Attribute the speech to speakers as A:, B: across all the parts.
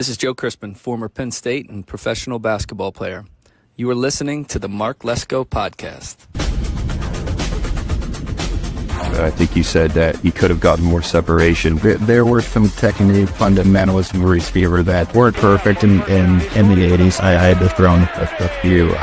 A: This is Joe Crispin, former Penn State and professional basketball player. You are listening to the Mark Lesko podcast.
B: I think you said that he could have gotten more separation.
C: There were some technique fundamentals in receiver that weren't perfect in the 80s. I had to throw in a few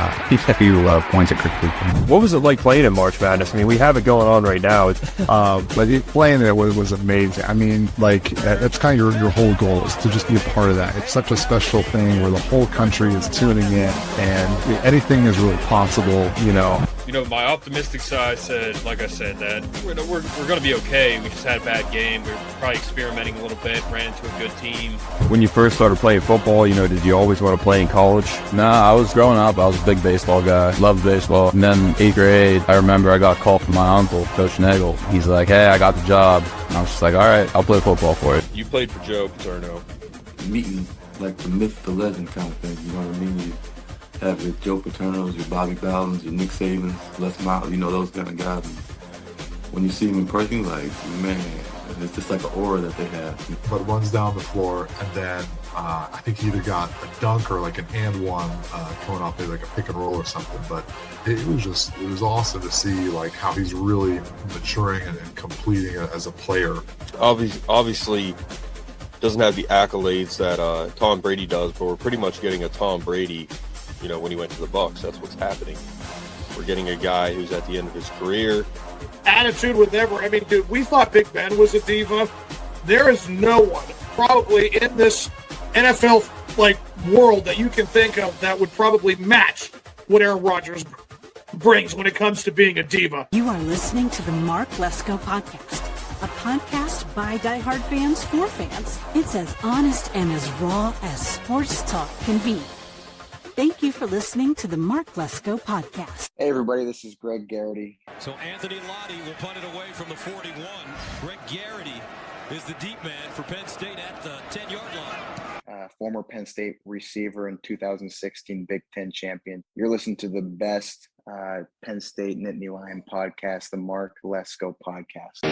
C: points of criticism.
D: What was it like playing in March Madness? I mean, we have it going on right now.
E: But playing there was amazing. I mean, like, that's kind of your whole goal is to just be a part of that. It's such a special thing where the whole country is tuning in and anything is really possible, you know.
F: You know, my optimistic side said, like I said, that we're going to be okay. We just had a bad game. We were probably experimenting a little bit, ran into a good team.
B: When you first started playing football, did you always want to play in college?
G: Nah, I was growing up. I was a big baseball guy. Loved baseball. And then 8th grade, I remember I got a call from my uncle, Coach Nagel. He's like, hey, I got the job. And I was just like, all right, I'll play football for it.
F: You played for Joe Paterno.
H: Meeting like the myth, the legend kind of thing, you know what I mean? You have your Joe Paternos, your Bobby Bowdens, your Nick Sabans, Les Miles, those kind of guys. And when you see them in person, like, man, it's just like an aura that they have.
E: But runs down the floor, and then I think he either got a dunk or like an and one coming off maybe like a pick and roll or something. But it was awesome to see like how he's really maturing and completing as a player.
D: Obviously, doesn't have the accolades that Tom Brady does, but we're pretty much getting a Tom Brady. When he went to the Bucs, that's what's happening. We're getting a guy who's at the end of his career.
I: Attitude with ever. I mean, dude, we thought Big Ben was a diva. There is no one probably in this NFL world that you can think of that would probably match what Aaron Rodgers brings when it comes to being a diva.
J: You are listening to the Mark Lesko podcast, a podcast by diehard fans for fans. It's as honest and as raw as sports talk can be. Thank you for listening to the Mark Lesko podcast.
K: Hey, everybody, this is Greg Garrity.
L: So Anthony Lottie will punt it away from the 41. Greg Garrity is the deep man for Penn State at the 10-yard line.
K: Former Penn State receiver and 2016 Big Ten champion. You're listening to the best Penn State Nittany Lion podcast, the Mark Lesko podcast.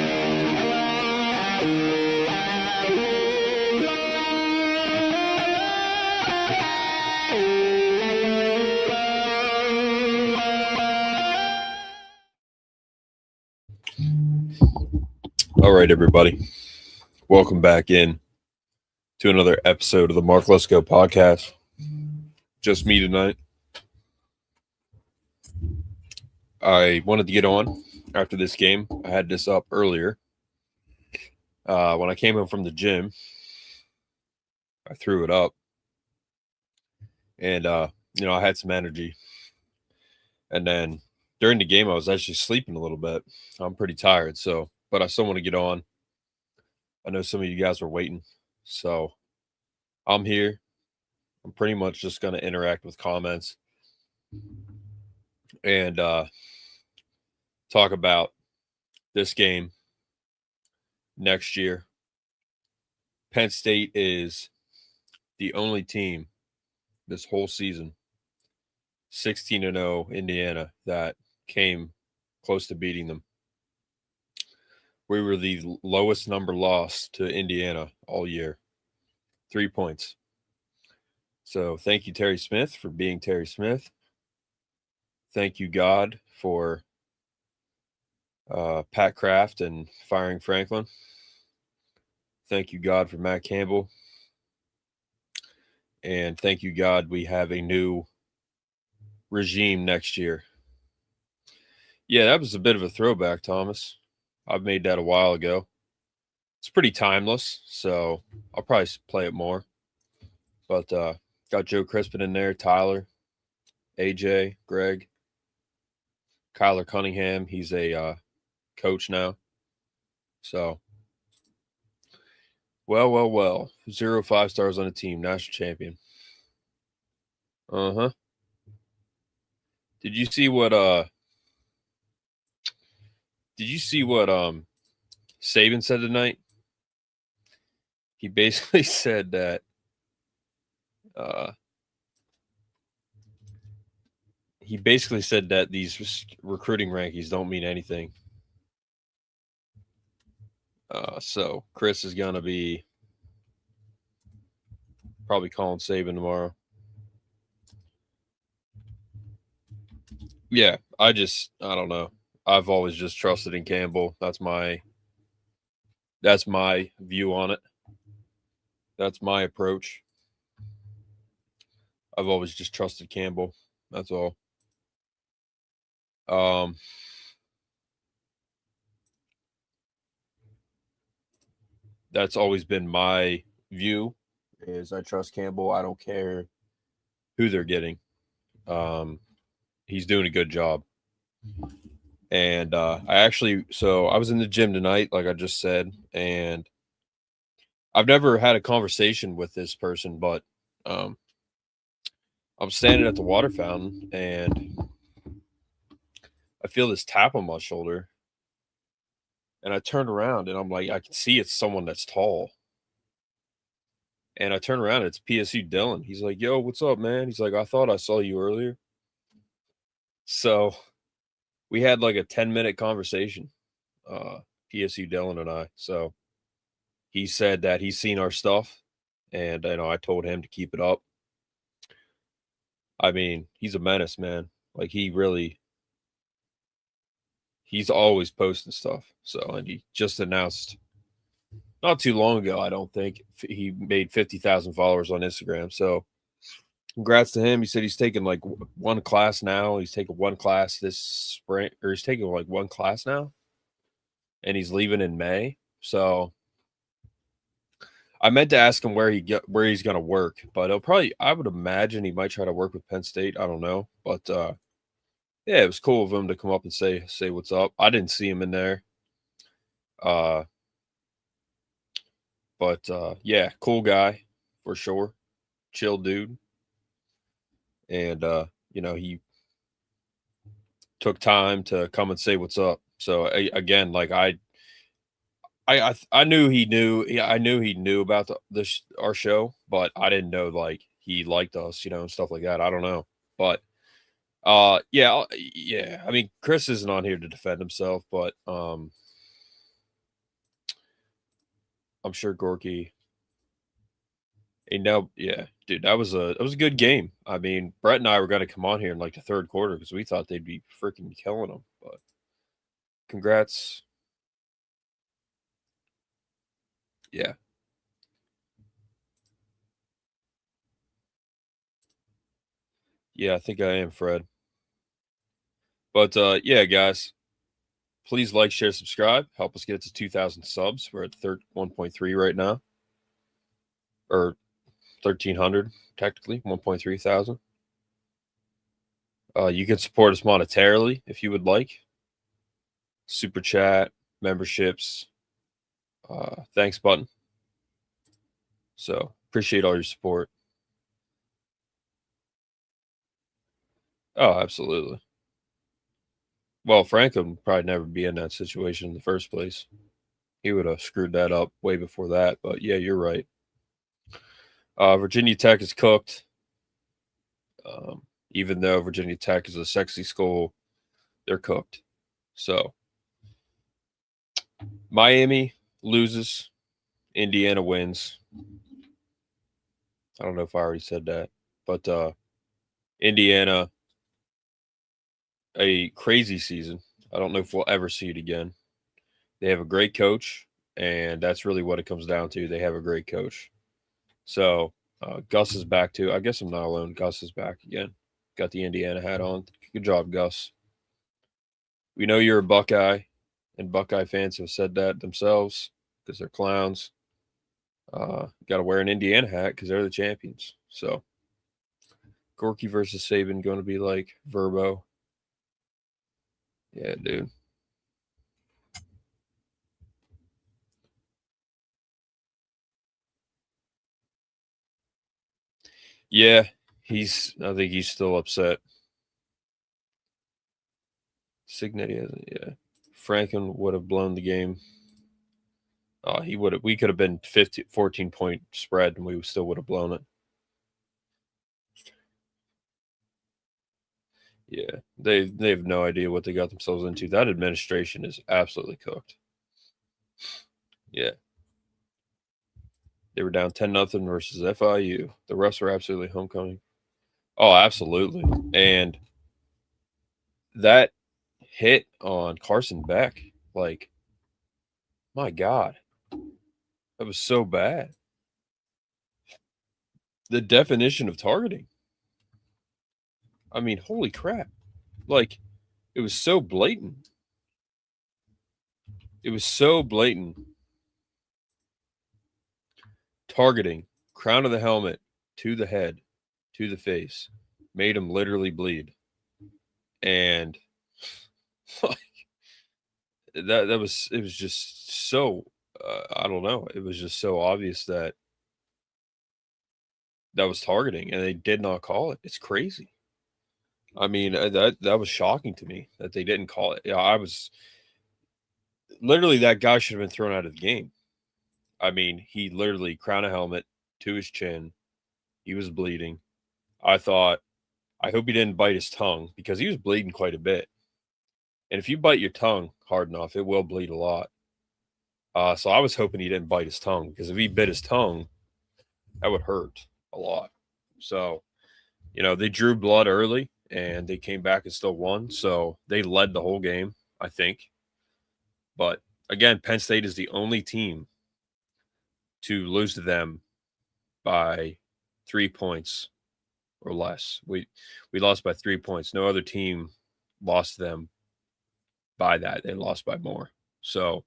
D: All right, everybody. Welcome back in to another episode of the Mark Lesko podcast. Just me tonight. I wanted to get on after this game. I had this up earlier. When I came home from the gym, I threw it up. And, I had some energy. And then during the game, I was actually sleeping a little bit. I'm pretty tired, but I still want to get on. I know some of you guys were waiting, so I'm here. I'm pretty much just going to interact with comments and talk about this game next year. Penn State is the only team this whole season, 16-0 Indiana, that came close to beating them. We were the lowest number lost to Indiana all year, 3 points. So thank you, Terry Smith, for being Terry Smith. Thank you, God, for Pat Kraft and firing Franklin. Thank you, God, for Matt Campbell. And thank you, God, we have a new regime next year. Yeah, that was a bit of a throwback, Thomas. I've made that a while ago. It's pretty timeless, so I'll probably play it more. But got Joe Crispin in there, Tyler, AJ, Greg, Kyler Cunningham. He's a coach now. So, well. 0 5-stars on the team, national champion. Uh-huh. Did you see what Saban said tonight? He basically said that these recruiting rankings don't mean anything. So Chris is going to be Probably calling Saban tomorrow. Yeah, I don't know. I've always just trusted in Campbell. That's my view on it. That's my approach. I've always just trusted Campbell. That's all. That's always been my view, is I trust Campbell. I don't care who they're getting. He's doing a good job. And I was in the gym tonight, like I just said, and I've never had a conversation with this person, but I'm standing at the water fountain and I feel this tap on my shoulder. And I turned around and I'm like, I can see it's someone that's tall. And I turn around and it's PSU Dylan. He's like, yo, what's up, man? He's like, I thought I saw you earlier. So we had like a 10-minute conversation, PSU Dylan and I. So he said that he's seen our stuff, and I told him to keep it up. I mean, he's a menace, man. Like he's always posting stuff. So, and he just announced not too long ago, I don't think, he made 50,000 followers on Instagram. So congrats to him. He said he's taking like one class now. He's taking one class this spring, or he's taking like one class now, and he's leaving in May. So I meant to ask him where he's going to work, but I would imagine he might try to work with Penn State. I don't know, but yeah, it was cool of him to come up and say what's up. I didn't see him in there. But yeah, cool guy for sure. Chill dude. And he took time to come and say what's up. So again, like I knew he knew. Yeah, I knew he knew about our show, but I didn't know like he liked us, and stuff like that. I don't know, but yeah. I mean, Chris isn't on here to defend himself, but I'm sure Gorky. Yeah, dude, that was a good game. I mean, Brett and I were going to come on here in like the third quarter because we thought they'd be freaking killing them. But congrats. Yeah. Yeah, I think I am, Fred. But yeah, guys, please like, share, subscribe. Help us get to 2,000 subs. We're at 1.3 right now. Or 1,300, technically, 1.3 thousand. You can support us monetarily if you would like. Super chat, memberships, thanks button. So appreciate all your support. Oh, absolutely. Well, Franklin would probably never be in that situation in the first place. He would have screwed that up way before that. But yeah, you're right. Virginia Tech is cooked. Even though Virginia Tech is a sexy school, they're cooked. So Miami loses. Indiana wins. I don't know if I already said that, but Indiana, a crazy season. I don't know if we'll ever see it again. They have a great coach, and that's really what it comes down to. They have a great coach. So Gus is back too. I guess I'm not alone. Gus is back again. Got the Indiana hat on. Good job, Gus. We know you're a Buckeye, and Buckeye fans have said that themselves because they're clowns. Got to wear an Indiana hat because they're the champions. So Gorky versus Saban going to be like Verbo. Yeah, dude. Yeah, I think he's still upset. Signetti, yeah. Franklin would have blown the game. We could have been 14-point spread and we still would have blown it. Yeah, they have no idea what they got themselves into. That administration is absolutely cooked. Yeah. They were down 10-0 versus FIU. The refs were absolutely homecoming. Oh, absolutely. And that hit on Carson Beck, like, my God, that was so bad. The definition of targeting. I mean, holy crap. Like, it was so blatant. It was so blatant. Targeting, crown of the helmet, to the head, to the face, made him literally bleed. And like, it was just so, I don't know. It was just so obvious that was targeting, and they did not call it. It's crazy. I mean, that was shocking to me that they didn't call it. Yeah, I was literally, that guy should have been thrown out of the game. I mean, he literally crown a helmet to his chin. He was bleeding. I thought, I hope he didn't bite his tongue, because he was bleeding quite a bit. And if you bite your tongue hard enough, it will bleed a lot. So I was hoping he didn't bite his tongue, because if he bit his tongue, that would hurt a lot. So, they drew blood early, and they came back and still won. So they led the whole game, I think. But again, Penn State is the only team to lose to them by 3 points or less. We lost by 3 points. No other team lost to them by that. They lost by more. So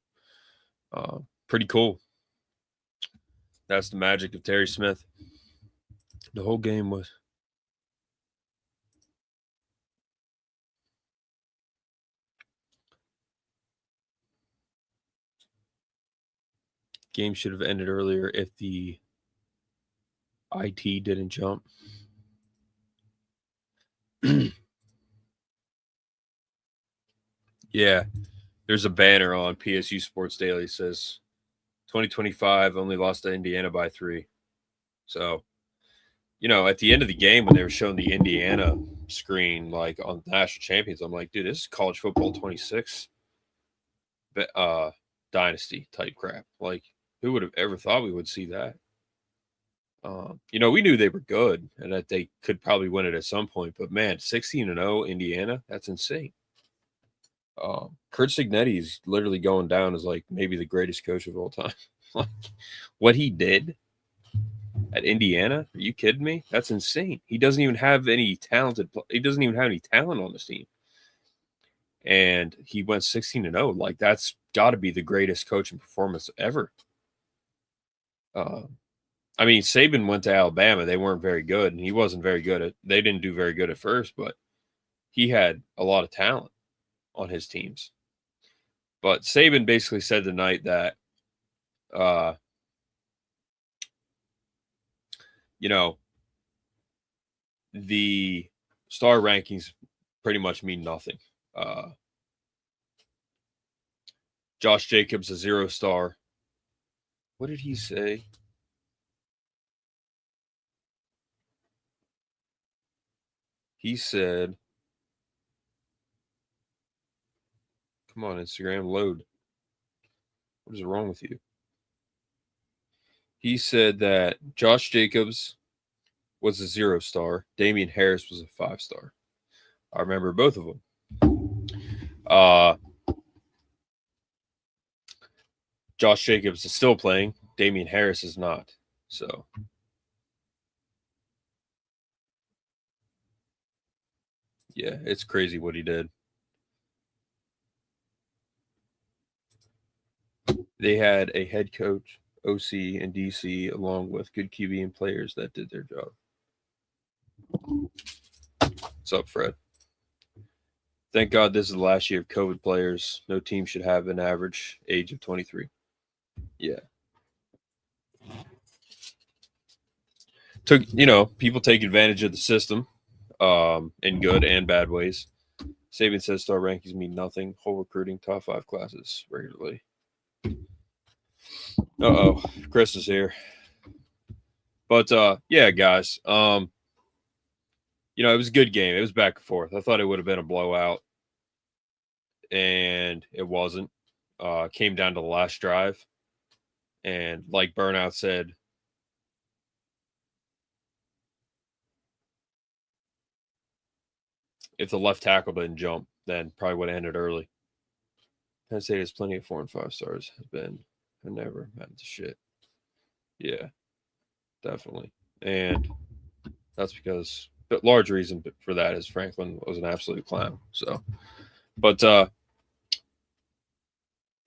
D: pretty cool. That's the magic of Terry Smith. The whole game was. Game should have ended earlier if the IT didn't jump. Yeah, there's a banner on PSU Sports Daily that says 2025 only lost to Indiana by 3. So, at the end of the game, when they were showing the Indiana screen, like on National Champions, I'm like, dude, this is college football 26 dynasty type crap. Like, who would have ever thought we would see that? We knew they were good and that they could probably win it at some point, but man, 16-0 Indiana, that's insane. Kurt Cignetti is literally going down as like maybe the greatest coach of all time. Like, what he did at Indiana, are you kidding me? That's insane. He doesn't even have any he doesn't even have any talent on this team. And he went 16-0. Like, that's got to be the greatest coaching performance ever. I mean, Saban went to Alabama. They weren't very good, and he wasn't very good they didn't do very good at first, but he had a lot of talent on his teams. But Saban basically said tonight that, the star rankings pretty much mean nothing. Josh Jacobs, a 0-star. What did he say? He said, come on, Instagram, load. What is wrong with you? He said that Josh Jacobs was a 0-star. Damian Harris was a 5-star. I remember both of them. Josh Jacobs is still playing. Damian Harris is not. So, yeah, it's crazy what he did. They had a head coach, OC, and DC, along with good QB and players that did their job. What's up, Fred? Thank God this is the last year of COVID players. No team should have an average age of 23. Yeah. People take advantage of the system in good and bad ways. Saban says star rankings mean nothing. Whole recruiting, top 5 classes regularly. Uh-oh, Chris is here. But, yeah, guys. It was a good game. It was back and forth. I thought it would have been a blowout, and it wasn't. Came down to the last drive. And like Burnout said, if the left tackle didn't jump, then probably would have ended early. Penn State has plenty of 4 and 5 stars. Has been never amounted to shit. Yeah, definitely. And that's because the large reason for that is Franklin was an absolute clown. So, but I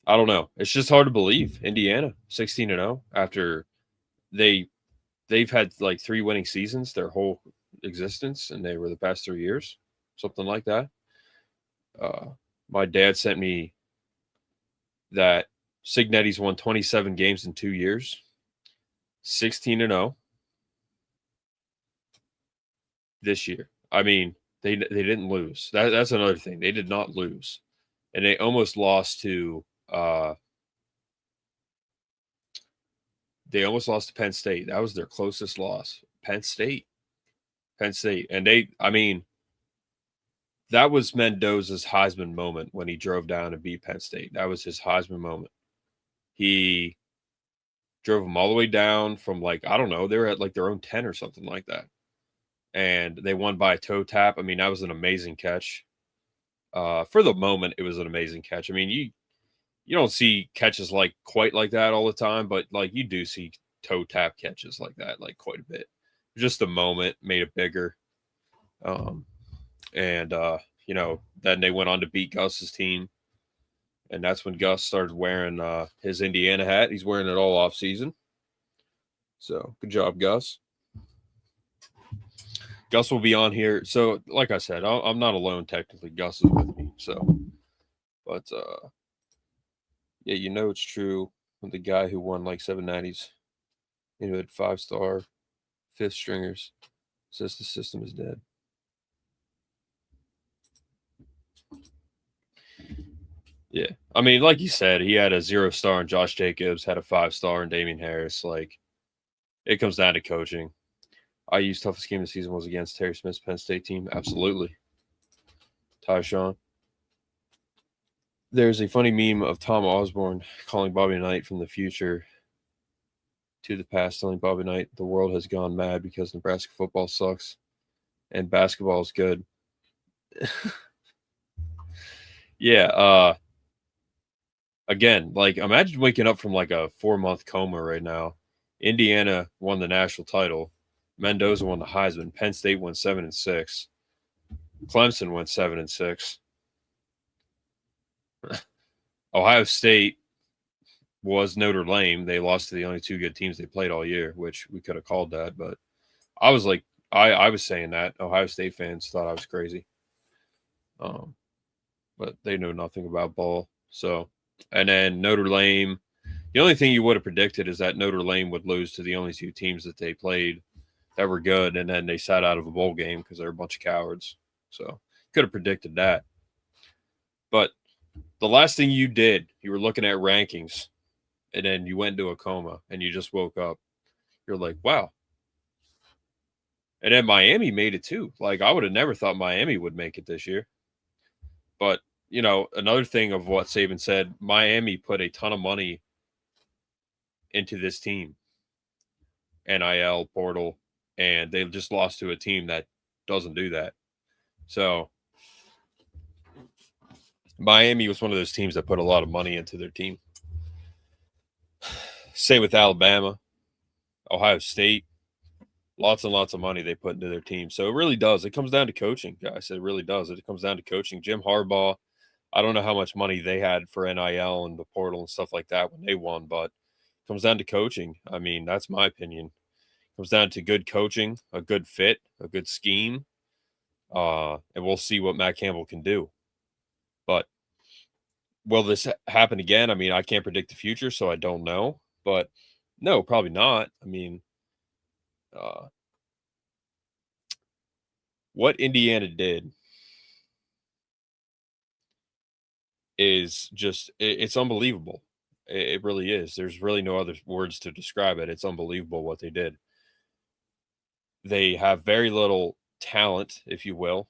D: don't know. It's just hard to believe. Indiana 16-0 after they've had like 3 winning seasons their whole existence, and they were the past 3 years, something like that. My dad sent me that Signetti's won 27 games in 2 years, 16-0 this year. I mean, they didn't lose. That's another thing. They did not lose, and they almost lost to Penn State. That was their closest loss. Penn State, and that was Mendoza's Heisman moment when he drove down and beat Penn State. That was his Heisman moment. He drove them all the way down from I don't know, they were at their own 10 or something like that. And they won by a toe tap. I mean, that was an amazing catch. For the moment, it was an amazing catch. I mean, you don't see catches quite like that all the time, but you do see toe tap catches like that quite a bit. Just the moment made it bigger. Then they went on to beat Gus's team. And that's when Gus started wearing his Indiana hat. He's wearing it all off season. So good job, Gus. Gus will be on here. So like I said, I'm not alone technically. Gus is with me. So, but yeah, it's true. With the guy who won 790s, had 5-star, 5th stringers, says the system is dead. Yeah. I mean, like you said, he had a 0-star and Josh Jacobs had a 5-star and Damian Harris. It comes down to coaching. IU's toughest game of the season was against Terry Smith's Penn State team. Absolutely. Tyshawn. There's a funny meme of Tom Osborne calling Bobby Knight from the future to the past, telling Bobby Knight the world has gone mad because Nebraska football sucks and basketball is good. Yeah. Again, imagine waking up from a 4-month coma right now. Indiana won the national title. Mendoza won the Heisman. Penn State won 7-6. Clemson went 7-6. Ohio State was Notre Dame. They lost to the only 2 good teams they played all year, which we could have called that. But I was I was saying that. Ohio State fans thought I was crazy. But they know nothing about ball. So, and then Notre Dame, the only thing you would have predicted is that Notre Dame would lose to the only 2 teams that they played that were good, and then they sat out of a bowl game because they're a bunch of cowards. So, could have predicted that. But the last thing you did, you were looking at rankings, and then you went into a coma, and you just woke up. You're like, wow. And then Miami made it too. I would have never thought Miami would make it this year. But, another thing of what Saban said, Miami put a ton of money into this team. NIL, portal, and they just lost to a team that doesn't do that. So Miami was one of those teams that put a lot of money into their team. Same with Alabama, Ohio State. Lots and lots of money they put into their team. So it really does. It comes down to coaching, guys. It really does. It comes down to coaching. Jim Harbaugh, I don't know how much money they had for NIL and the portal and stuff like that when they won, but it comes down to coaching. I mean, that's my opinion. It comes down to good coaching, a good fit, a good scheme, and we'll see what Matt Campbell can do. But will this happen again? I mean, I can't predict the future, so I don't know. But no, probably not. I mean, what Indiana did is just, it's unbelievable. It really is. There's really no other words to describe it. It's unbelievable what they did. They have very little talent, if you will.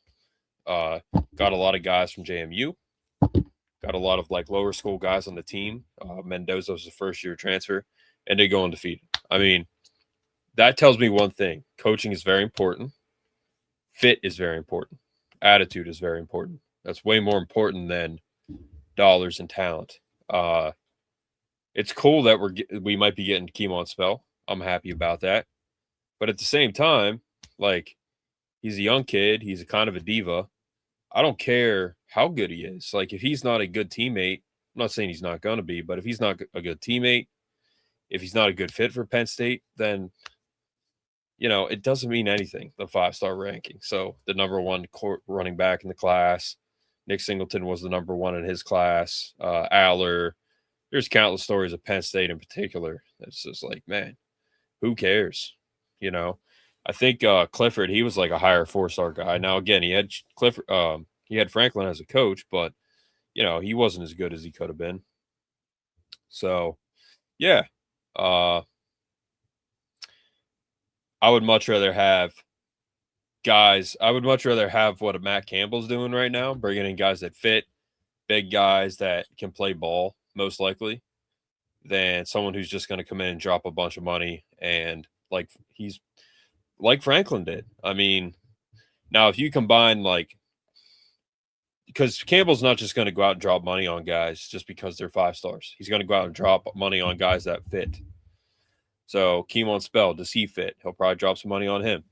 D: Got a lot of guys from JMU. Got a lot of lower school guys on the team. Mendoza was a first-year transfer, and they go undefeated. I mean, that tells me one thing. Coaching is very important. Fit is very important. attitude is very important. That's way more important than dollars and talent. It's cool that we might be getting Keemon Spell. I'm happy about that. But at the same time, like, he's a young kid. He's a kind of a diva. I don't care how good he is. Like, if he's not a good teammate, I'm not saying he's not going to be, but if he's not a good teammate, if he's not a good fit for Penn State, then, it doesn't mean anything, the 5-star ranking. So the number one running back in the class, Nick Singleton was the number one in his class. Aller, there's countless stories of Penn State in particular. It's just like, man, who cares? I think Clifford, he was like a higher 4-star guy. Now, again, he had Franklin as a coach, but, he wasn't as good as he could have been. So, yeah. I would much rather have what a Matt Campbell's doing right now, bringing in guys that fit, big guys that can play ball, most likely, than someone who's just going to come in and drop a bunch of money and like Franklin did. I mean, now if you combine because Campbell's not just going to go out and drop money on guys just because they're 5 stars. He's going to go out and drop money on guys that fit. So Keemon Spell, does he fit? He'll probably drop some money on him.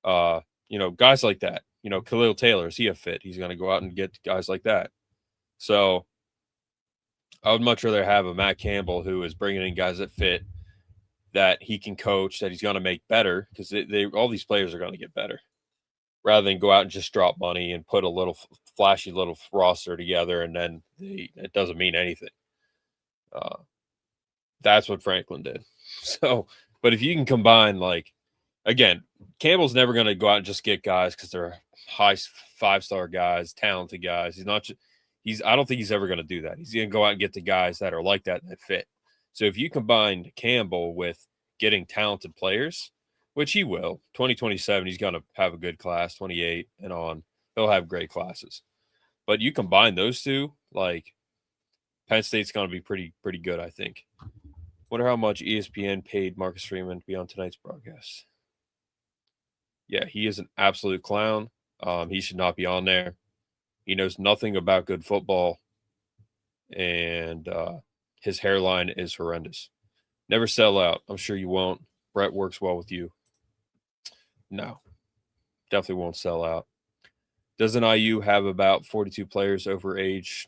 D: Guys like that. Khalil Taylor, is he a fit? He's going to go out and get guys like that. So I would much rather have a Matt Campbell who is bringing in guys that fit, that he can coach, that he's going to make better, because all these players are going to get better, rather than go out and just drop money and put a little flashy little roster together and then it doesn't mean anything. That's what Franklin did. So, but if you can combine, again, Campbell's never going to go out and just get guys because they're high 5-star guys, talented guys. I don't think he's ever going to do that. He's going to go out and get the guys that are like that fit. So if you combine Campbell with getting talented players, which he will, 2027, he's going to have a good class, 28 and on. He'll have great classes. But you combine those two, Penn State's going to be pretty good, I think. Wonder how much ESPN paid Marcus Freeman to be on tonight's broadcast. Yeah, he is an absolute clown. He should not be on there. He knows nothing about good football, and his hairline is horrendous. Never sell out. I'm sure you won't. Brett works well with you. No, definitely won't sell out. Doesn't IU have about 42 players over age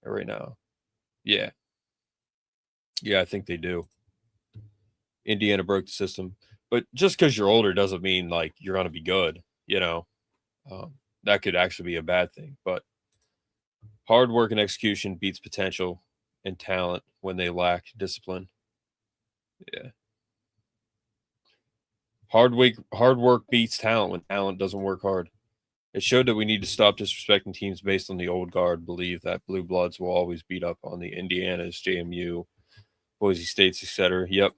D: right now? Yeah. Yeah, I think they do. Indiana broke the system. But just because you're older doesn't mean, you're going to be good, that could actually be a bad thing. But hard work and execution beats potential and talent when they lack discipline. Yeah. Hard work beats talent when talent doesn't work hard. It showed that we need to stop disrespecting teams based on the old guard, believe that blue bloods will always beat up on the Indianas, JMU, Boise States, etc. Yep.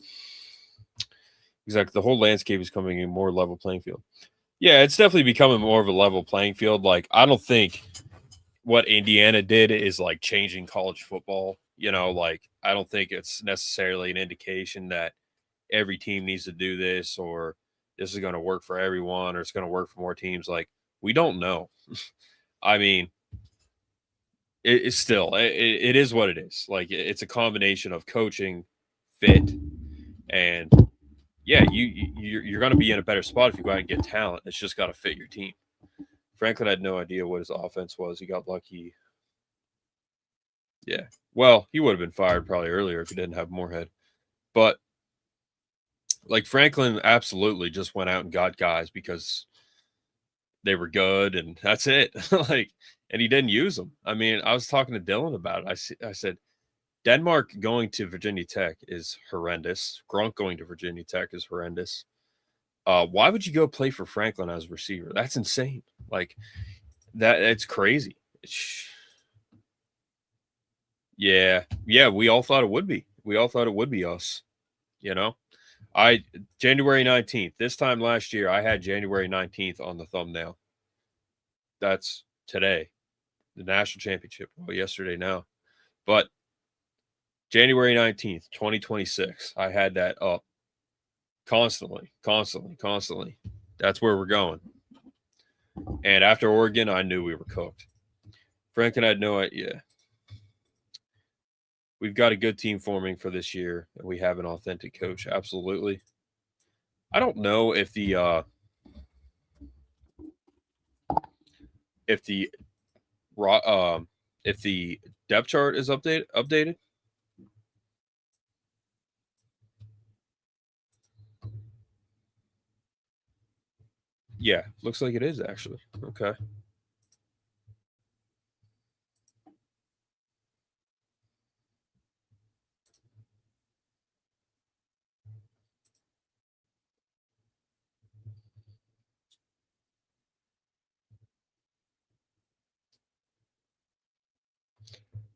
D: Exactly. The whole landscape is coming in more level playing field. Yeah, it's definitely becoming more of a level playing field. I don't think what Indiana did is changing college football. I don't think it's necessarily an indication that every team needs to do this, or this is going to work for everyone, or it's going to work for more teams. We don't know. I mean, it's still, it is what it is. It's a combination of coaching, fit, and yeah, you're going to be in a better spot if you go out and get talent. It's just got to fit your team. Franklin had no idea what his offense was. He got lucky. Yeah. Well, he would have been fired probably earlier if he didn't have Moorhead. But Franklin absolutely just went out and got guys because they were good, and that's it. And he didn't use them. I mean, I was talking to Dylan about it. I said, Denmark going to Virginia Tech is horrendous. Gronk going to Virginia Tech is horrendous. Why would you go play for Franklin as a receiver? That's insane. It's crazy. Yeah, we all thought it would be. We all thought it would be us. January 19th. This time last year, I had January 19th on the thumbnail. That's today. The national championship. Well, yesterday now. But January 19th, 2026. I had that up constantly. That's where we're going. And after Oregon, I knew we were cooked. Franklin had no idea. We've got a good team forming for this year, and we have an authentic coach. Absolutely. I don't know if the if the depth chart is updated. Yeah, looks like it is actually. Okay.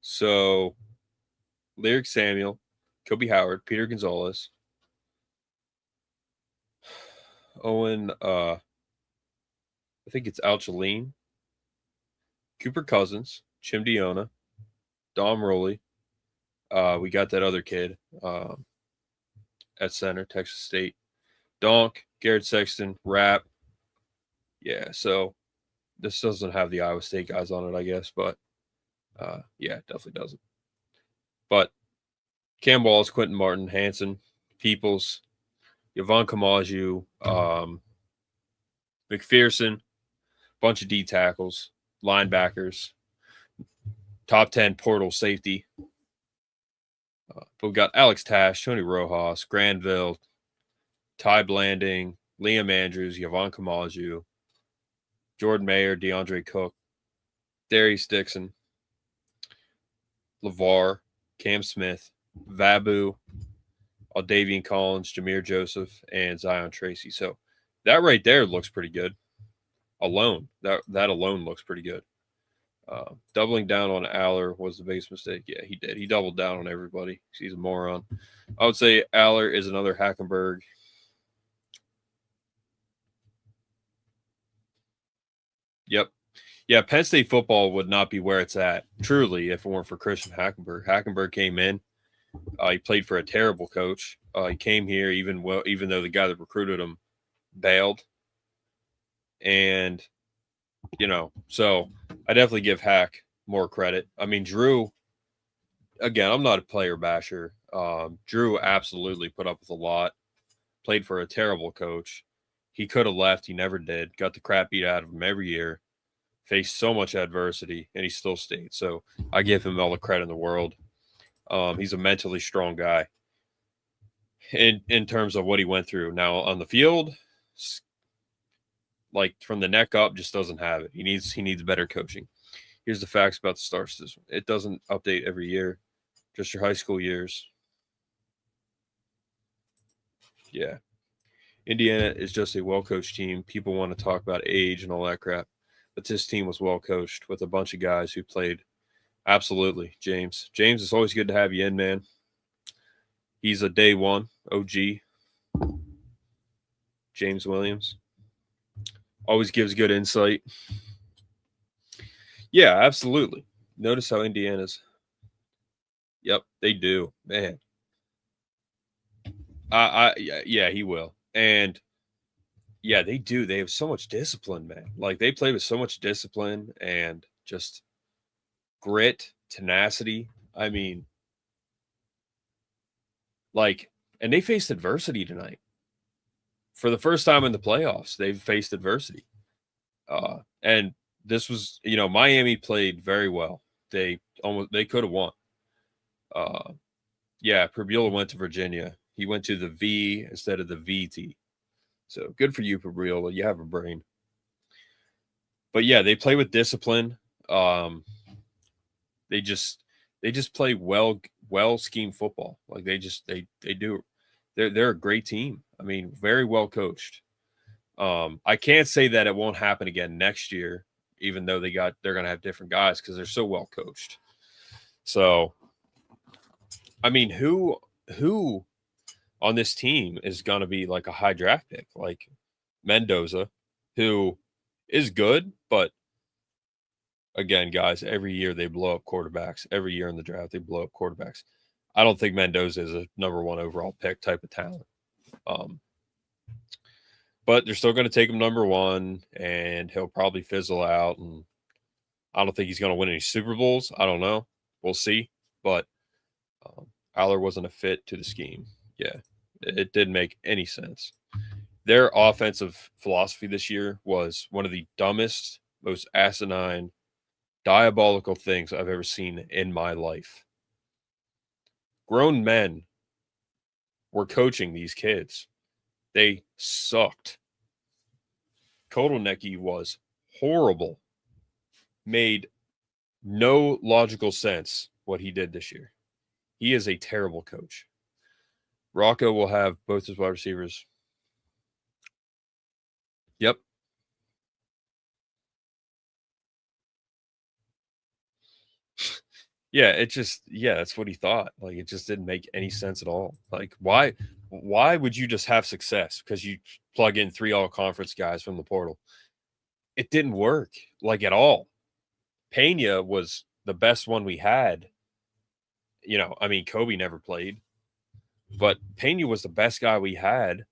D: So, Lyric Samuel, Kobe Howard, Peter Gonzalez, Owen, I think it's Alchaline, Cooper Cousins, Chim Diona, Dom Rowley. We got that other kid at center, Texas State. Donk, Garrett Sexton, Rapp. Yeah, so this doesn't have the Iowa State guys on it, I guess, but yeah, it definitely doesn't. But Cam Wallace, Quentin Martin, Hanson, Peoples, Yvonne Kamaju, McPherson, bunch of D tackles, linebackers, top 10 portal safety. But we've got Alex Tash, Tony Rojas, Granville, Ty Blanding, Liam Andrews, Yvonne Kamaju, Jordan Mayer, DeAndre Cook, Darius Dixon, LeVar, Cam Smith, Vabu, Aldavian Collins, Jameer Joseph, and Zion Tracy. So that right there looks pretty good. Alone, that alone looks pretty good. Doubling down on Aller was the biggest mistake. Yeah, he did. He doubled down on everybody. He's a moron. I would say Aller is another Hackenberg. Yep. Yeah, Penn State football would not be where it's at, truly, if it weren't for Christian Hackenberg. Hackenberg came in. He played for a terrible coach. He came here even though the guy that recruited him bailed. And, so I definitely give Hack more credit. I mean, Drew, again, I'm not a player basher. Drew absolutely put up with a lot. Played for a terrible coach. He could have left. He never did. Got the crap beat out of him every year. Faced so much adversity, and he still stayed. So I give him all the credit in the world. He's a mentally strong guy in terms of what he went through. Now, on the field, like from the neck up, just doesn't have it. He needs better coaching. Here's the facts about the star system. It doesn't update every year, just your high school years. Yeah. Indiana is just a well-coached team. People want to talk about age and all that crap, but this team was well-coached with a bunch of guys who played. Absolutely, James. James, it's always good to have you in, man. He's a day one OG. James Williams. Always gives good insight. Yeah, absolutely. Notice how Indiana's. Yep, they do, man. Yeah, he will. And yeah, they do. They have so much discipline, man. Like they play with so much discipline and just grit, tenacity. I mean, and they faced adversity tonight. For the first time in the playoffs, they've faced adversity. And this was, Miami played very well. They could have won. Yeah, Prabula went to Virginia. He went to the V instead of the VT. So good for you, Prabula. You have a brain. But yeah, they play with discipline. They just play well schemed football. Like they do. They're a great team. I mean, very well coached. I can't say that it won't happen again next year, even though they're going to have different guys because they're so well coached. So, I mean, who on this team is going to be like a high draft pick? Like Mendoza, who is good, but again, guys, every year they blow up quarterbacks. Every year in the draft, they blow up quarterbacks. I don't think Mendoza is a number one overall pick type of talent. But they're still going to take him number one, and he'll probably fizzle out. And I don't think he's going to win any Super Bowls. I don't know. We'll see. But Aller wasn't a fit to the scheme. Yeah, it didn't make any sense. Their offensive philosophy this year was one of the dumbest, most asinine, diabolical things I've ever seen in my life. Grown men were coaching these kids. They sucked. Kotelnicki was horrible. Made no logical sense what he did this year. He is a terrible coach. Rocco will have both his wide receivers. Yep. Yeah, that's what he thought. Like, it just didn't make any sense at all. Like, why would you just have success? Because you plug in 3 all-conference guys from the portal. It didn't work, like, at all. Pena was the best one we had. You know, I mean, Kobe never played, but Pena was the best guy we had.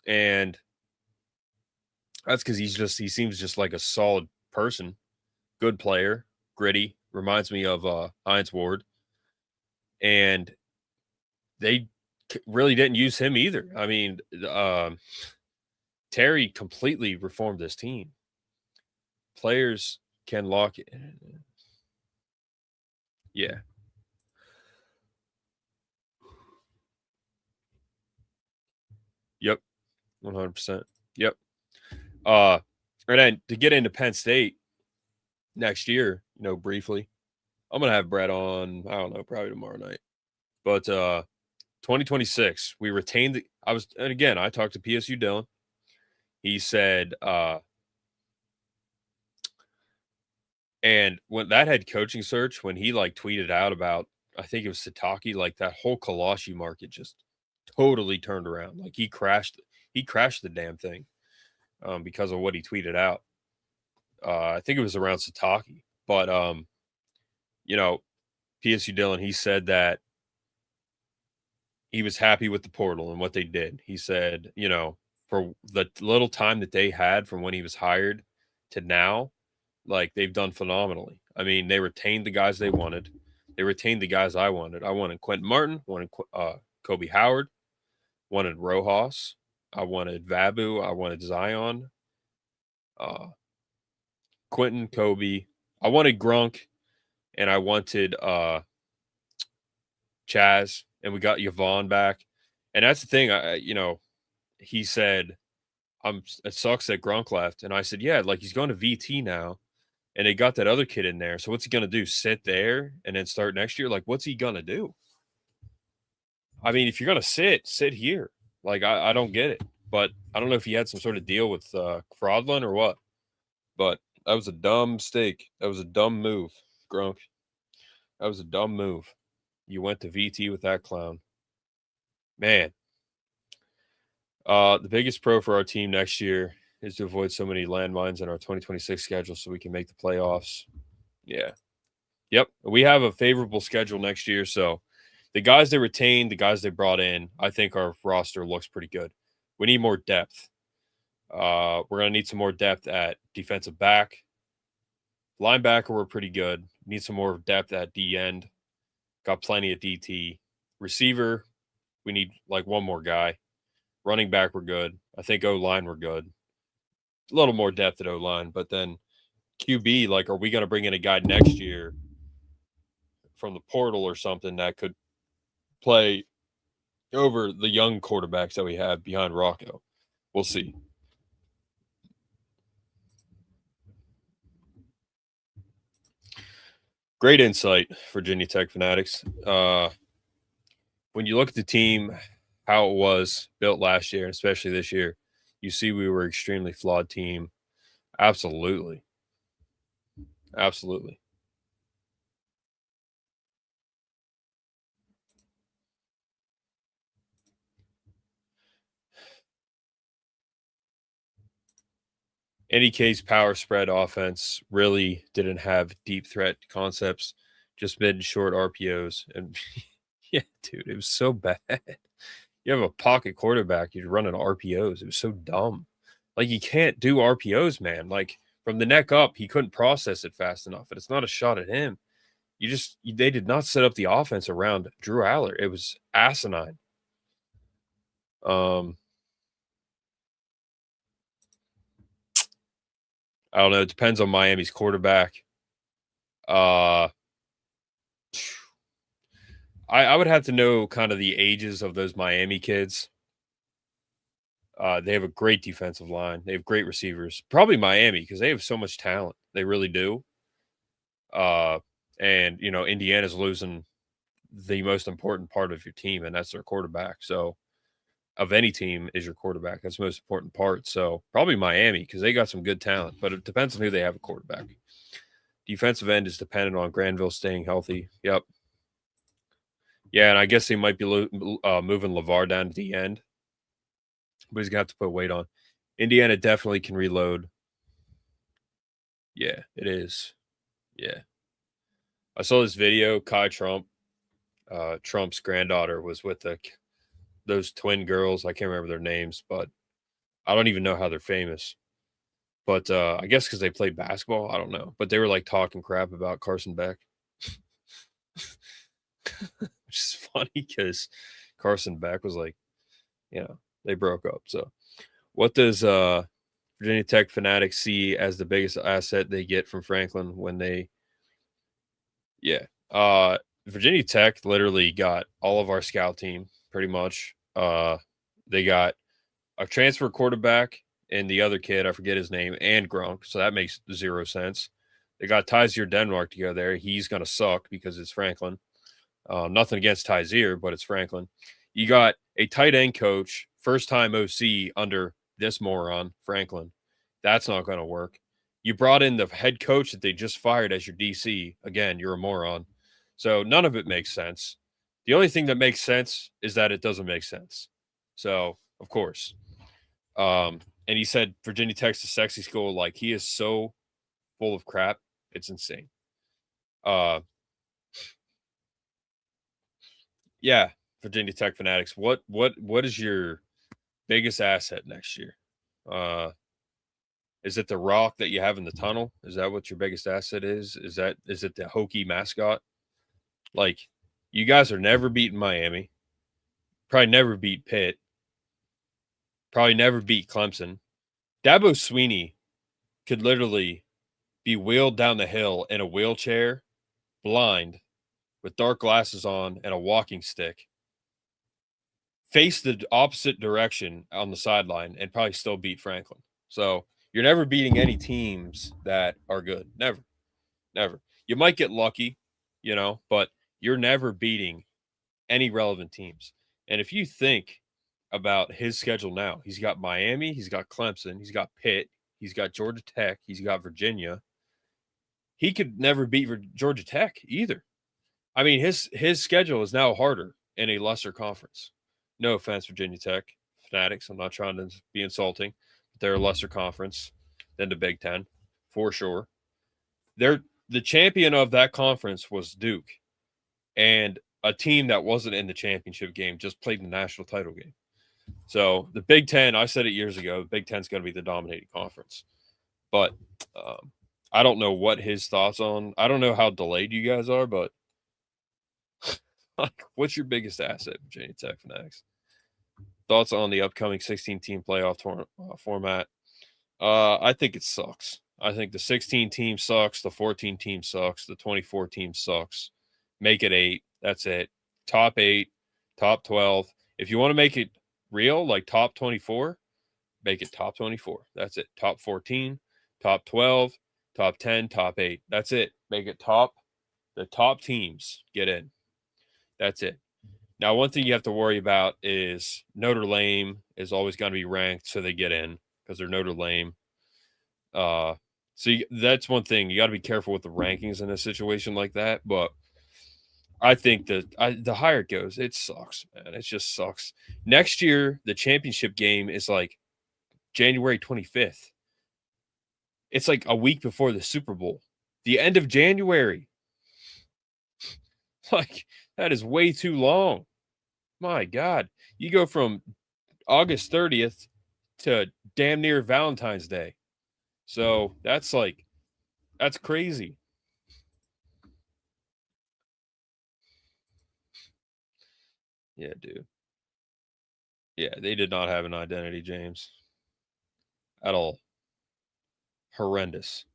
D: And that's because he seems just like a solid person, good player, gritty, reminds me of Hines Ward. And they really didn't use him either. I mean, Terry completely reformed this team. Players can lock it. Yeah. Yep. 100%. Yep. And then to get into Penn State next year, you know, briefly, I'm going to have Brett on, I don't know, probably tomorrow night. But 2026, we retained and again, I talked to PSU Dylan. He said, and when that head coaching search, when he like tweeted out about, I think it was Sataki, like that whole Kalashi market just totally turned around. Like he crashed the damn thing because of what he tweeted out. I think it was around Sataki, but you know, PSU Dylan, he said that he was happy with the portal and what they did. He said, you know, for the little time that they had from when he was hired to now, like they've done phenomenally. I mean, they retained the guys they wanted. They retained the guys I wanted. I wanted Quentin Martin, wanted Kobe Howard, wanted Rojas, I wanted Vabu, I wanted Zion, Quentin, Kobe. I wanted Gronk, and I wanted Chaz, and we got Yvonne back. And that's the thing, he said, it sucks that Gronk left. And I said, yeah, like he's going to VT now. And they got that other kid in there. So what's he going to do? Sit there and then start next year? Like, what's he going to do? I mean, if you're going to sit here. Like, I don't get it. But I don't know if he had some sort of deal with Fraudlin or what. But that was a dumb mistake. That was a dumb move, Gronk. That was a dumb move. You went to VT with that clown. Man. The biggest pro for our team next year is to avoid so many landmines in our 2026 schedule so we can make the playoffs. Yeah. Yep. We have a favorable schedule next year. So the guys they retained, the guys they brought in, I think our roster looks pretty good. We need more depth. We're going to need some more depth at defensive back. Linebacker, we're pretty good. Need some more depth at D end. Got plenty of DT. Receiver, we need like one more guy. Running back, we're good. I think O-line, we're good. A little more depth at O-line. But then QB, like, are we going to bring in a guy next year from the portal or something that could play over the young quarterbacks that we have behind Rocco? We'll see. Great insight, Virginia Tech fanatics. When you look at the team, how it was built last year, and especially this year, you see we were an extremely flawed team. Absolutely. Absolutely. NEK's power spread offense really didn't have deep threat concepts, just mid and short RPOs. And yeah, dude, it was so bad. You have a pocket quarterback, you're running RPOs. It was so dumb. Like, you can't do RPOs, man. Like, from the neck up, he couldn't process it fast enough. And it's not a shot at him. They did not set up the offense around Drew Aller. It was asinine. I don't know. It depends on Miami's quarterback. I would have to know kind of the ages of those Miami kids. They have a great defensive line. They have great receivers. Probably Miami, because they have so much talent. They really do. And, Indiana's losing the most important part of your team, and that's their quarterback. So, of any team is your quarterback. That's the most important part. So, probably Miami, because they got some good talent. But it depends on who they have a quarterback. Defensive end is dependent on Granville staying healthy. Yep. Yeah, and I guess they might be moving LeVar down to the end. But he's going to have to put weight on. Indiana definitely can reload. Yeah, it is. Yeah. I saw this video. Kai Trump, Trump's granddaughter, was with those twin girls. I can't remember their names, but I don't even know how they're famous. But I guess because they played basketball. I don't know. But they were like talking crap about Carson Beck. Which is funny because Carson Beck was like, they broke up. So what does Virginia Tech fanatics see as the biggest asset they get from Franklin when they Virginia Tech literally got all of our scout team pretty much. They got a transfer quarterback and the other kid, I forget his name, and Gronk. So that makes zero sense. They got Tyzier Denmark to go there. He's going to suck because it's Franklin. Nothing against Tyzier, but it's Franklin. You got a tight end coach, first-time OC under this moron, Franklin. That's not going to work. You brought in the head coach that they just fired as your DC. Again, you're a moron. So none of it makes sense. The only thing that makes sense is that it doesn't make sense. So, of course. And he said Virginia Tech's a sexy school. Like, he is so full of crap. It's insane. Yeah, Virginia Tech fanatics. What is your biggest asset next year? Is it the rock that you have in the tunnel? Is that what your biggest asset is? Is it the Hokie mascot? Like, you guys are never beating Miami. Probably never beat Pitt. Probably never beat Clemson. Dabo Swinney could literally be wheeled down the hill in a wheelchair, blind, with dark glasses on and a walking stick, face the opposite direction on the sideline, and probably still beat Franklin. So you're never beating any teams that are good. Never. Never. You might get lucky, but you're never beating any relevant teams. And if you think about his schedule now, he's got Miami, he's got Clemson, he's got Pitt, he's got Georgia Tech, he's got Virginia. He could never beat Georgia Tech either. I mean, his schedule is now harder in a lesser conference. No offense, Virginia Tech fanatics. I'm not trying to be insulting. But they're a lesser conference than the Big Ten, for sure. The champion of that conference was Duke. And a team that wasn't in the championship game just played in the national title game. So the Big Ten, I said it years ago, the Big Ten's going to be the dominating conference. But I don't know what his thoughts on. I don't know how delayed you guys are, but what's your biggest asset, Virginia Tech fanatics? Thoughts on the upcoming 16-team playoff format? I think it sucks. I think the 16 team sucks. The 14 team sucks. The 24 team sucks. Make it 8. That's it. Top 8, top 12. If you want to make it real, like top 24, make it top 24. That's it. Top 14, top 12, top 10, top 8. That's it. Make it top. The top teams get in. That's it. Now, one thing you have to worry about is Notre Dame is always going to be ranked, so they get in because they're Notre Dame. That's one thing. You got to be careful with the rankings in a situation like that. But I think that the higher it goes, it sucks, man. It just sucks. Next year, the championship game is like January 25th. It's like a week before the Super Bowl. The end of January. Like, that is way too long. My God. You go from August 30th to damn near Valentine's Day. So that's crazy. Yeah, dude. Yeah, they did not have an identity, James. At all. Horrendous.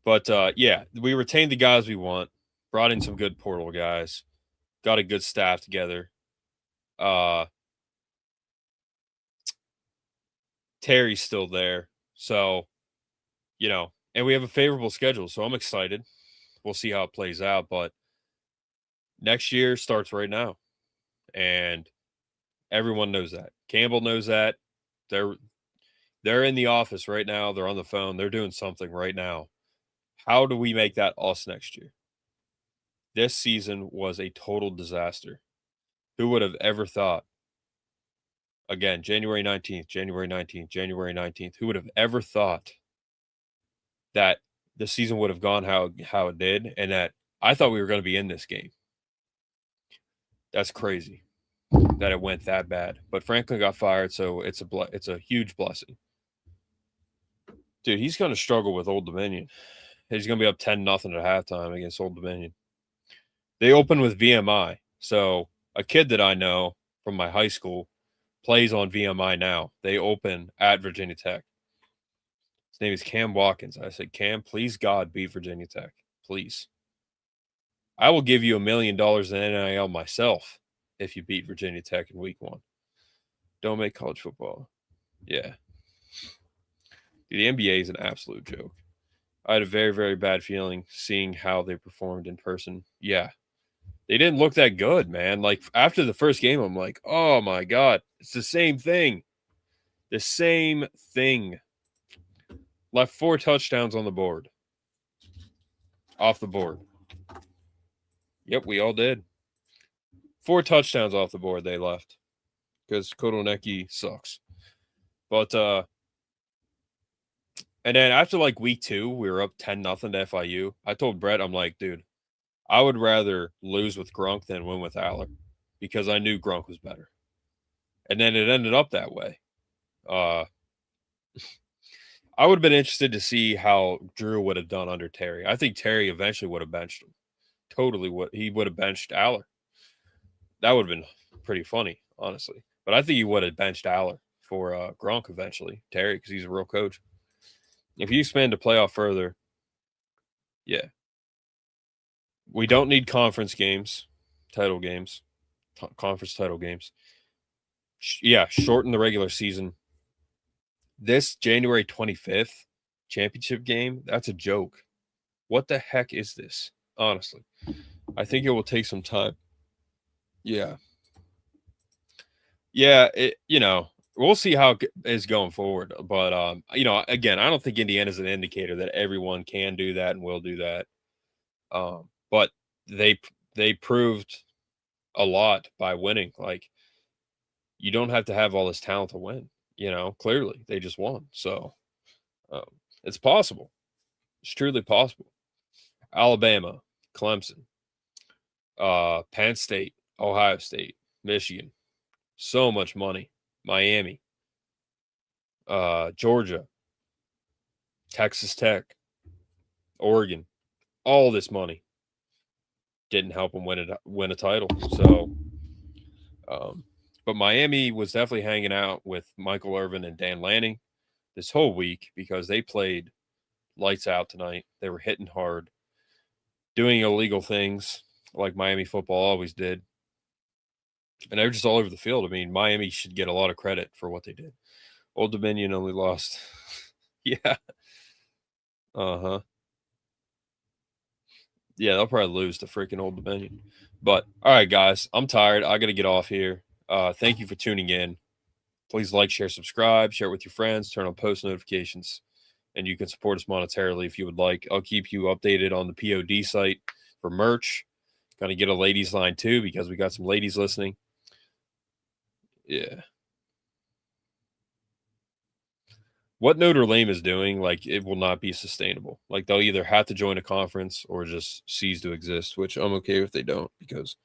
D: But yeah, we retained the guys we want, brought in some good portal guys, got a good staff together. Terry's still there. So, and we have a favorable schedule. So I'm excited. We'll see how it plays out. But next year starts right now. And everyone knows that. Campbell knows that. They're in the office right now. They're on the phone. They're doing something right now. How do we make that us next year? This season was a total disaster. Who would have ever thought? Again, January 19th, January 19th, January 19th. Who would have ever thought that the season would have gone how it did, and that I thought we were going to be in this game? That's crazy that it went that bad. But Franklin got fired, so it's a huge blessing. Dude, he's going to struggle with Old Dominion. He's going to be up 10-0 at halftime against Old Dominion. They open with VMI. So a kid that I know from my high school plays on VMI now. They open at Virginia Tech. His name is Cam Watkins. I said, Cam, please God, beat Virginia Tech. Please. I will give you $1 million in NIL myself if you beat Virginia Tech in week 1. Don't make college football. Yeah. The NBA is an absolute joke. I had a very, very bad feeling seeing how they performed in person. Yeah. They didn't look that good, man. Like, after the first game, I'm like, oh, my God. It's the same thing. The same thing. Left 4 touchdowns on the board. Off the board. Yep, we all did. 4 touchdowns off the board they left. Because Kotelnicki sucks. But, and then after, week 2, we were up 10-0 to FIU. I told Brett, I'm like, dude, I would rather lose with Gronk than win with Aller, because I knew Gronk was better. And then it ended up that way. I would have been interested to see how Drew would have done under Terry. I think Terry eventually would have benched him. Totally he would have benched Aller. That would have been pretty funny, honestly. But I think he would have benched Aller for Gronk eventually, Terry, because he's a real coach. If you expand the playoff further, yeah. We don't need conference games, title games, conference title games. Yeah, shorten the regular season. This January 25th championship game, that's a joke. What the heck is this? Honestly, I think it will take some time. Yeah. Yeah, we'll see how it is going forward. But, again, I don't think Indiana's an indicator that everyone can do that and will do that. But they proved a lot by winning. Like, you don't have to have all this talent to win. Clearly they just won. So it's possible. It's truly possible. Alabama, Clemson, Penn State, Ohio State, Michigan. So much money. Miami, Georgia, Texas Tech, Oregon. All this money didn't help them win a title. So, but Miami was definitely hanging out with Michael Irvin and Dan Lanning this whole week because they played lights out tonight. They were hitting hard, doing illegal things like Miami football always did. And they were just all over the field. I mean, Miami should get a lot of credit for what they did. Old Dominion only lost. Yeah. Uh-huh. Yeah, they'll probably lose to freaking Old Dominion. But, all right, guys, I'm tired. I got to get off here. Thank you for tuning in. Please like, share, subscribe, share it with your friends, turn on post notifications, and you can support us monetarily if you would like. I'll keep you updated on the POD site for merch. Going to get a ladies line too because we got some ladies listening. Yeah. What Notre Dame is doing, it will not be sustainable. They'll either have to join a conference or just cease to exist, which I'm okay if they don't because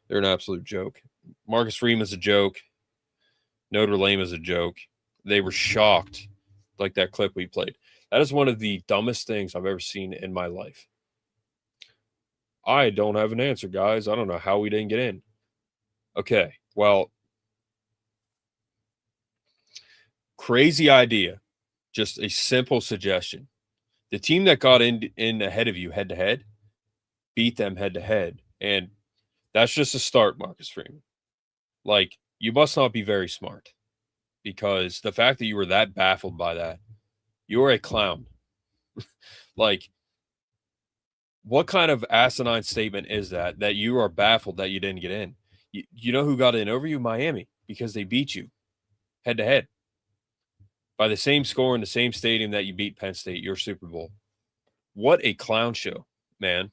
D: they're an absolute joke. Marcus Freeman's a joke. Notre Dame is a joke. They were shocked, like that clip we played. That is one of the dumbest things I've ever seen in my life. I don't have an answer, guys. I don't know how we didn't get in. Okay, well, crazy idea. Just a simple suggestion. The team that got in ahead of you head-to-head, beat them head-to-head. And that's just a start, Marcus Freeman. Like, you must not be very smart, because the fact that you were that baffled by that, you're a clown. Like, what kind of asinine statement is that you are baffled that you didn't get in? You know who got in over you? Miami, because they beat you head-to-head by the same score in the same stadium that you beat Penn State, your Super Bowl. What a clown show, man.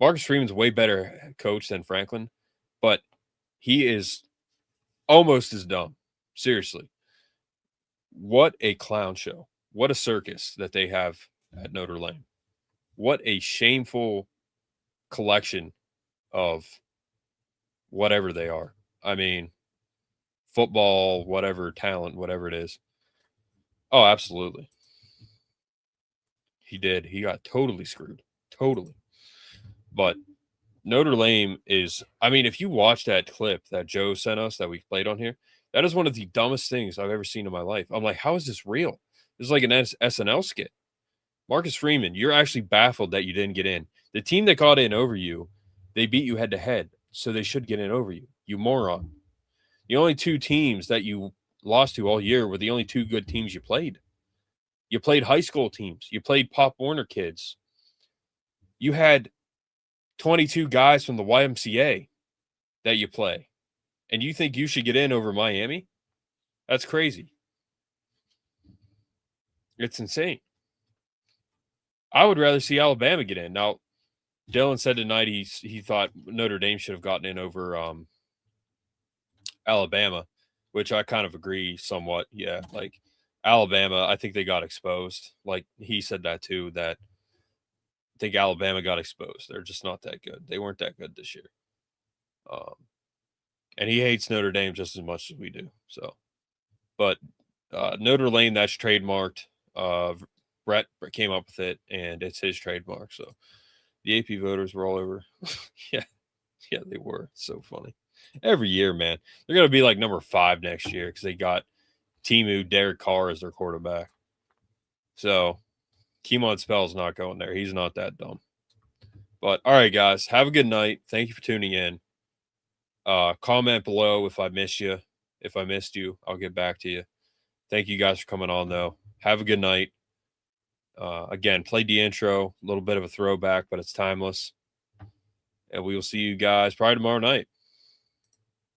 D: Marcus Freeman's a way better coach than Franklin, but he is almost as dumb. Seriously. What a clown show. What a circus that they have at Notre Dame. What a shameful collection of whatever they are. I mean, football, whatever, talent, whatever it is. Oh, absolutely. He did. He got totally screwed. Totally. But Notre Dame is, I mean, if you watch that clip that Joe sent us that we played on here, that is one of the dumbest things I've ever seen in my life. I'm like, how is this real? This is like an SNL skit. Marcus Freeman, you're actually baffled that you didn't get in. The team that got in over you, they beat you head-to-head, so they should get in over you. You moron. The only two teams that you lost to all year were the only two good teams you played. You played high school teams. You played Pop Warner kids. You had 22 guys from the YMCA that you play. And you think you should get in over Miami? That's crazy. It's insane. I would rather see Alabama get in. Now, Dylan said tonight he thought Notre Dame should have gotten in over Alabama, which I kind of agree somewhat. Yeah, like Alabama, I think they got exposed. Like he said that too, that I think Alabama got exposed. They're just not that good. They weren't that good this year. And he hates Notre Dame just as much as we do. So, but Notre Dame, that's trademarked. Brett came up with it, and it's his trademark. So the AP voters were all over. Yeah, they were. It's so funny. Every year, man. They're going to be like number 5 next year because they got Timu Derek Carr as their quarterback. So Keemon Spell's not going there. He's not that dumb. But all right, guys, have a good night. Thank you for tuning in. Comment below if I missed you. If I missed you, I'll get back to you. Thank you guys for coming on, though. Have a good night. Again, played the intro, a little bit of a throwback, but it's timeless. And we will see you guys probably tomorrow night.